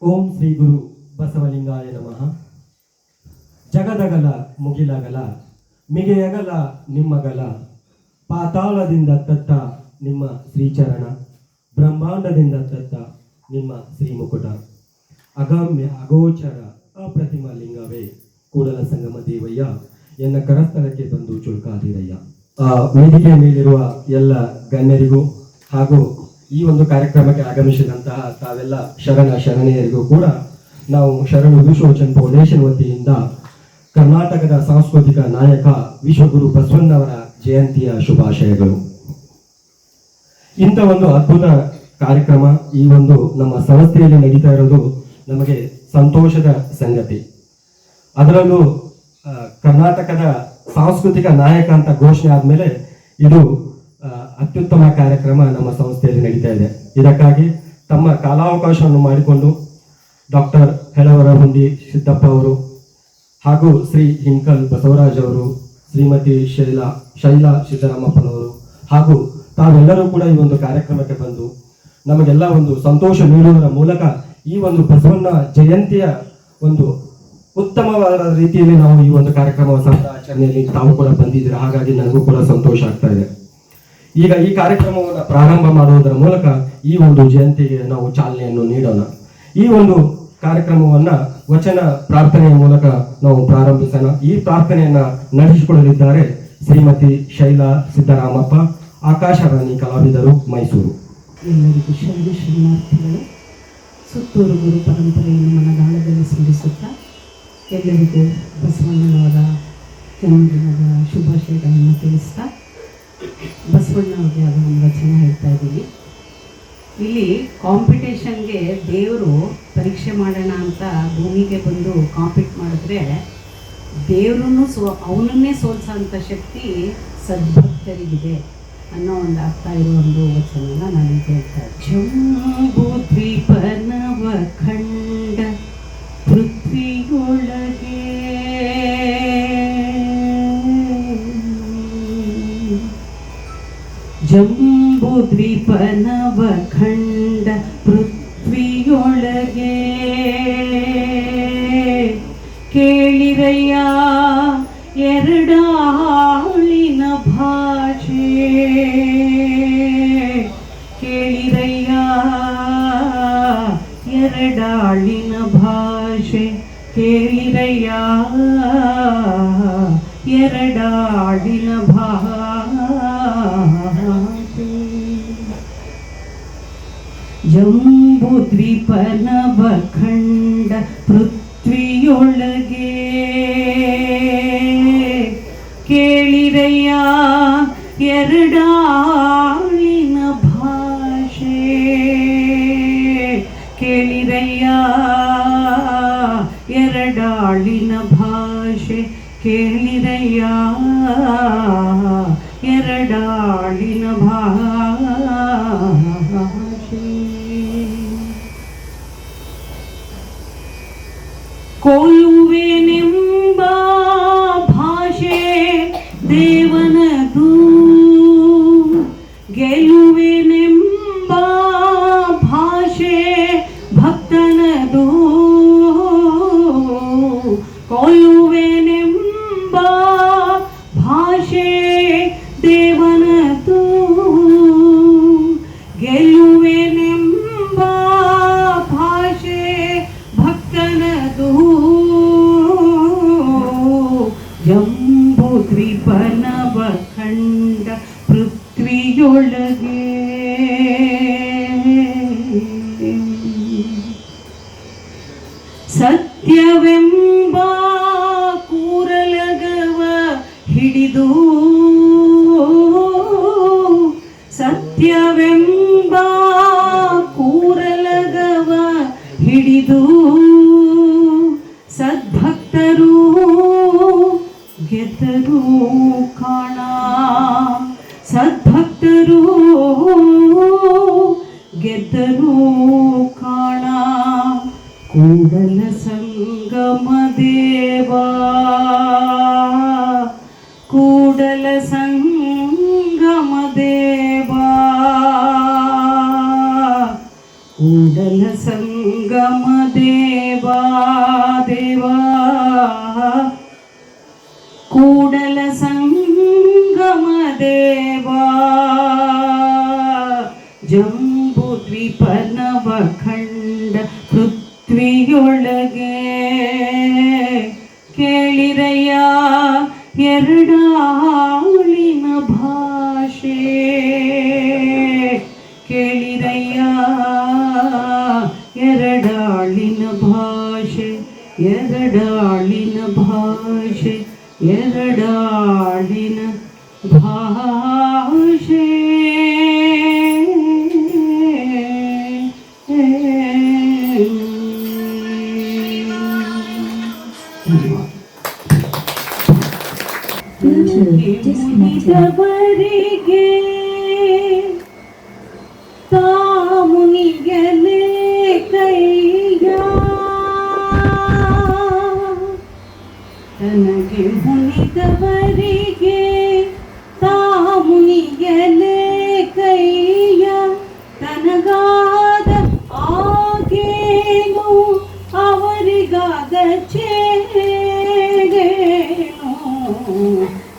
ಓಂ ಶ್ರೀ ಗುರು ಬಸವಲಿಂಗಾಯ ನಮಃ. ಜಗದಗಲ ಮುಗಿಲಗಲ ಮಿಗೆಯಗಲ ನಿಮ್ಮಗಲ, ಪಾತಾಳದಿಂದ ತತ್ತ ನಿಮ್ಮ ಶ್ರೀಚರಣ, ಬ್ರಹ್ಮಾಂಡದಿಂದ ತತ್ತ ನಿಮ್ಮ ಶ್ರೀಮುಕುಟ, ಅಗಮ್ಯ ಅಗೋಚರ ಅಪ್ರತಿಮ ಲಿಂಗವೇ ಕೂಡಲ ಸಂಗಮ ದೇವಯ್ಯ, ಎನ್ನ ಕರಸ್ಥಳಕ್ಕೆ ಬಂದು ಚುರುಕಾದಿರಯ್ಯ. ವೇದಿಕೆಯ ಮೇಲಿರುವ ಎಲ್ಲ ಗಣ್ಯರಿಗೂ ಹಾಗೂ ಈ ಒಂದು ಕಾರ್ಯಕ್ರಮಕ್ಕೆ ಆಗಮಿಸಿದಂತಹ ತಾವೆಲ್ಲ ಶರಣೆಯರಿಗೂ ಕೂಡ ನಾವು ಶರಣು ವಿಶ್ವವಚನ್ ಫೌಂಡೇಶನ್ ವತಿಯಿಂದ ಕರ್ನಾಟಕದ ಸಾಂಸ್ಕೃತಿಕ ನಾಯಕ ವಿಶ್ವಗುರು ಬಸವಣ್ಣವರ ಜಯಂತಿಯ ಶುಭಾಶಯಗಳು. ಇಂಥ ಒಂದು ಅದ್ಭುತ ಕಾರ್ಯಕ್ರಮ ಈ ಒಂದು ನಮ್ಮ ಸಂಸ್ಥೆಯಲ್ಲಿ ನಡೀತಾ ಇರೋದು ನಮಗೆ ಸಂತೋಷದ ಸಂಗತಿ. ಅದರಲ್ಲೂ ಕರ್ನಾಟಕದ ಸಾಂಸ್ಕೃತಿಕ ನಾಯಕ ಅಂತ ಘೋಷಣೆ ಆದಮೇಲೆ ಇದು ಅತ್ಯುತ್ತಮ ಕಾರ್ಯಕ್ರಮ ನಮ್ಮ ಸಂಸ್ಥೆಯಲ್ಲಿ ನಡೀತಾ ಇದೆ. ಇದಕ್ಕಾಗಿ ತಮ್ಮ ಕಾಲಾವಕಾಶವನ್ನು ಮಾಡಿಕೊಂಡು ಡಾಕ್ಟರ್ ಹೆಳವರಹುಂಡಿ ಸಿದ್ದಪ್ಪ ಅವರು ಹಾಗೂ ಶ್ರೀ ಹಿಂಕಲ್ ಬಸವರಾಜ್ ಅವರು, ಶ್ರೀಮತಿ ಶೈಲಾ ಸಿದ್ದರಾಮಪ್ಪನವರು ಹಾಗೂ ತಾವೆಲ್ಲರೂ ಕೂಡ ಈ ಒಂದು ಕಾರ್ಯಕ್ರಮಕ್ಕೆ ಬಂದು ನಮಗೆಲ್ಲ ಒಂದು ಸಂತೋಷ ನೀಡುವುದರ ಮೂಲಕ ಈ ಒಂದು ಬಸವಣ್ಣ ಜಯಂತಿಯ ಒಂದು ಉತ್ತಮವಾದ ರೀತಿಯಲ್ಲಿ ನಾವು ಈ ಒಂದು ಕಾರ್ಯಕ್ರಮ ಆಚರಣೆಯಲ್ಲಿ ತಾವು ಕೂಡ ಬಂದಿದ್ದೀರಾ. ಹಾಗಾಗಿ ನನಗೂ ಕೂಡ ಸಂತೋಷ ಆಗ್ತಾ ಇದೆ. ಈಗ ಈ ಕಾರ್ಯಕ್ರಮವನ್ನು ಪ್ರಾರಂಭ ಮಾಡುವುದರ ಮೂಲಕ ಈ ಒಂದು ಜಯಂತಿಗೆ ನಾವು ಚಾಲನೆಯನ್ನು ನೀಡೋಣ. ಈ ಒಂದು ಕಾರ್ಯಕ್ರಮವನ್ನ ವಚನ ಪ್ರಾರ್ಥನೆಯ ಮೂಲಕ ನಾವು ಪ್ರಾರಂಭಿಸೋಣ. ಈ ಪ್ರಾರ್ಥನೆಯನ್ನ ನಡೆಸಿಕೊಳ್ಳಲಿದ್ದಾರೆ ಶ್ರೀಮತಿ ಶೈಲಾ ಸಿದ್ದರಾಮಪ್ಪ, ಆಕಾಶವಾಣಿ ಕಲಾವಿದರು, ಮೈಸೂರು. ಎಲ್ಲರಿಗೂ ಶರಣಾರ್ಥಿಗಳು. ಸುತ್ತೂರು ಗುರು ಪರಂಪರೆಯನ್ನು ಮನದಾಳದಲ್ಲಿ ಸ್ಮರಿಸುತ್ತಾ ಎಲ್ಲರಿಗೂ ಬಸವಣ್ಣನವರ ಜನ್ಮದಿನದ ಶುಭಾಶಯಗಳನ್ನು ತಿಳಿಸ್ತಾ ಬಸವಣ್ಣವ್ರಿಗೆ ಅದು ಒಂದು ವಚನ ಹೇಳ್ತಾ ಇದ್ದೀವಿ. ಇಲ್ಲಿ ಕಾಂಪಿಟೇಷನ್ಗೆ ದೇವರು ಪರೀಕ್ಷೆ ಮಾಡೋಣ ಅಂತ ಭೂಮಿಗೆ ಬಂದು ಕಾಂಪೀಟ್ ಮಾಡಿದ್ರೆ ದೇವರನ್ನು ಅವನನ್ನೇ ಸೋಲ್ಸೋಂಥ ಶಕ್ತಿ ಸದ್ಭಕ್ತರಿಗಿದೆ ಅನ್ನೋ ಒಂದು ಅರ್ಥ ಇರೋ ಒಂದು ವಚನ ನಾನು ಹೇಳ್ತಾ ಇದ್ದೆ. ಜಂಬೂ ದ್ವೀಪನವ ಖಂಡ ಪೃಥ್ವಿಯೊಳಗೆ ಜಂಬೂ ದ್ವೀಪನವ ಖಂಡ ಪೃಥ್ವಿಯೊಳಗೆ ಕೇಳಿರಯ್ಯ ಎರಡಾಳಿನ ಭಾಷೆ, ಕೇಳಿರಯ್ಯ ಎರಡಾಳಿನ ಭಾಷೆ, ಕೇಳಿರಯ್ಯ ಎರಡಾಳಿನ ಭಾಷೆ. ಜಂಬೂ ದ್ವೀಪನವ ಖಂಡ ಪೃಥ್ವಿಯೊಳಗೆ ಕೇಳಿರಯ್ಯ ಎರಡಾಳಿನ ಭಾಷೆ, ಕೇಳಿರಯ್ಯ ಎರಡಾಳಿನ ಭಾಷೆ, ಕೇಳಿರಯ್ಯ ಎರಡಾಳಿನ ಭಾಷೆ. ಕೊಲ್ಲುವೆನೆಂಬ ಭಾಷೆ ದೇವನದು, ಗೆಲ್ಲುವೆನೆಂಬ ಭಾಷೆ ಭಕ್ತನದು, ಕೊಲ್ಲುವೆನೆಂಬ ಭಾಷೆ ದೇವನದು, ಗೆಲ್ಲುವೆನೆಂಬ ಭಾಷೆ ಭಕ್ತನದು. ಜಂಬೂ ದ್ವೀಪನವ ಖಂಡ ಪೃಥ್ವಿಯೊಳಗೆ ಸತ್ಯವೆಂಬ ಕೂರಲಗವ ಹಿಡಿದು, ಸತ್ಯವೆಂಬ ಕೂರಲಗವ ಹಿಡಿದು ಸದ್ಭಕ್ತರು ಗೆದ್ದರು ಕಾಣ, ಸದ್ಭಕ್ತರು ಗೆದ್ದರು ಕಾಣ. ಕೂಡಲ ಸಂಗಮ ದೇವಾ, ಕೂಡಲ ಸಂಗಮ ದೇವಾ, ಕೂಡಲ ಸಂಗಮ ಸಂಗಮ ದೇವಾ ದೇವಾ ಕೂಡಲ ಸಂಗಮ ದೇವಾ ಜಂಬೂ ದ್ವೀಪ ನವಖಂಡ ಪೃಥ್ವಿಯೊಳಗೆ ಕೇಳಿರಯ್ಯ ಎರಡಾಳಿನ ಭಾಷೆ ಕೇಳಿರಯ್ಯ ಎರಡಾಳಿನ ಭಾಷೆ ಎರಡಾಳಿನ ಭಾಷೆ ಎರಡಾಳಿನ ಭಾಷೆ ಮುನಿದವರಿಗೆ ತಾಮುನಿಗಲೇ ಕೈಯ ತನಗೆ ಮುನಿದವರಿಗೆ ತಾಮುನಿಗಲೇ ಕೈಯ ತನಗಾದ ಆಗೇನು ಅವರಿಗಾದ ಚೇಗೇನು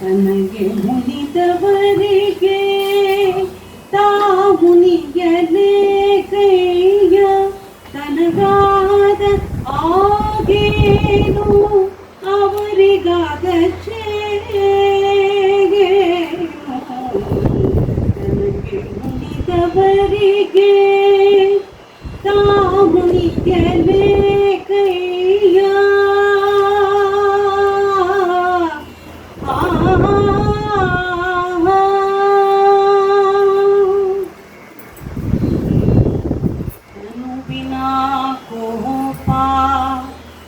ತನಗೆ ಮುನಿದವರಿಗೆ ತಾಮುನಿಗಲೇ ಕೈಯ ತನಗಾದ ಆಗೇನು ಅವರಿಗಾದ ಚೇಗೇನು ತನಗೆ ಮುನಿದವರಿಗೆ ತಾಮುನಿಗಲೇ ಕೈಯ ತನುವಿನ ಕೋಪ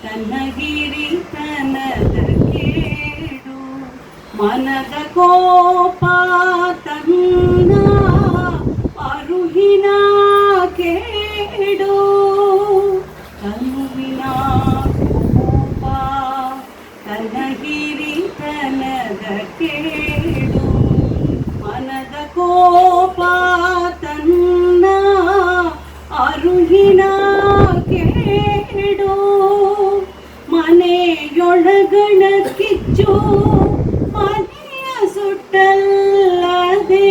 ತನ್ನಗಿರಿ ತನದ ಕೇಡು ಮನದ ಕೋಪ ತನ್ನ ಅರುಹಿನ ಕೇಡು ತನುವಿನ ಕೋಪ ತನ್ನಗಿರಿ ತನದ ಕೇಡು ಮನದ ಕೋಪ ತನ್ನ ಅರುಹಿನ ಕೇಡು ಮನೆಯೊಳಗಣ ಕಿಚ್ಚು ಮನೆಯ ಸುಟ್ಟಲ್ಲದೆ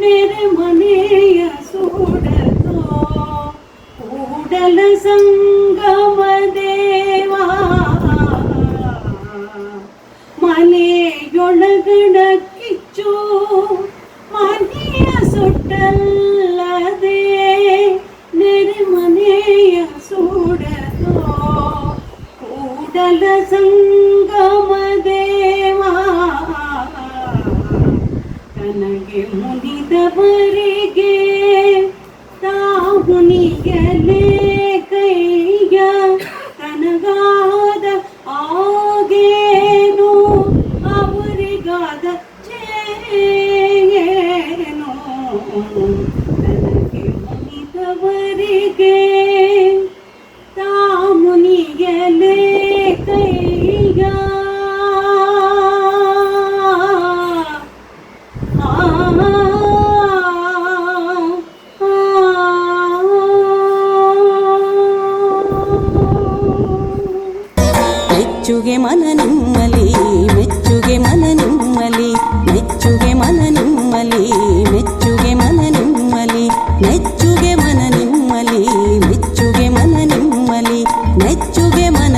ನೆರೆ ಮನೆಯ ಸುಡತೋ ಕೂಡಲ ಸಂಗಮ ದೇವಾ ಮನೆಯೊಳಗಣ ಕಿಚ್ಚು ಮನೆಯ ಸುಟ್ಟಲ್ಲದೆ ನೆರೆ ಮನೆಯ ಸುಡತೋ ಕೂಡಲ ಸಂಗಮ ದೇವಾ ತನಗೆ ಮುನಿದವರಿಗೆ ತಾಮುನಿಗಲೇ ಕೈಯ ತನಗಾದ ಆಗೇನು ಅವರಿಗಾದ ಚೇಗೇನು ತನಗೆ ಮುನಿದವರಿಗೆ ತಾಮುನಿಗಲೇ ಕೈಯ ಮೆಚ್ಚುಗೆ ಮನ ನಿಮ್ಮಲಿ ಮೆಚ್ಚುಗೆ ಮನ ನಿಮ್ಮಲಿ ಮೆಚ್ಚುಗೆ ಮನ ನಿಮ್ಮಲಿ ಮೆಚ್ಚುಗೆ ಮನ ನಿಮ್ಮಲಿ ಮೆಚ್ಚುಗೆ ಮನ ನಿಮ್ಮಲಿ ಮೆಚ್ಚುಗೆ ಮನ ನಿಮ್ಮಲಿ ಮೆಚ್ಚುಗೆ ಮನ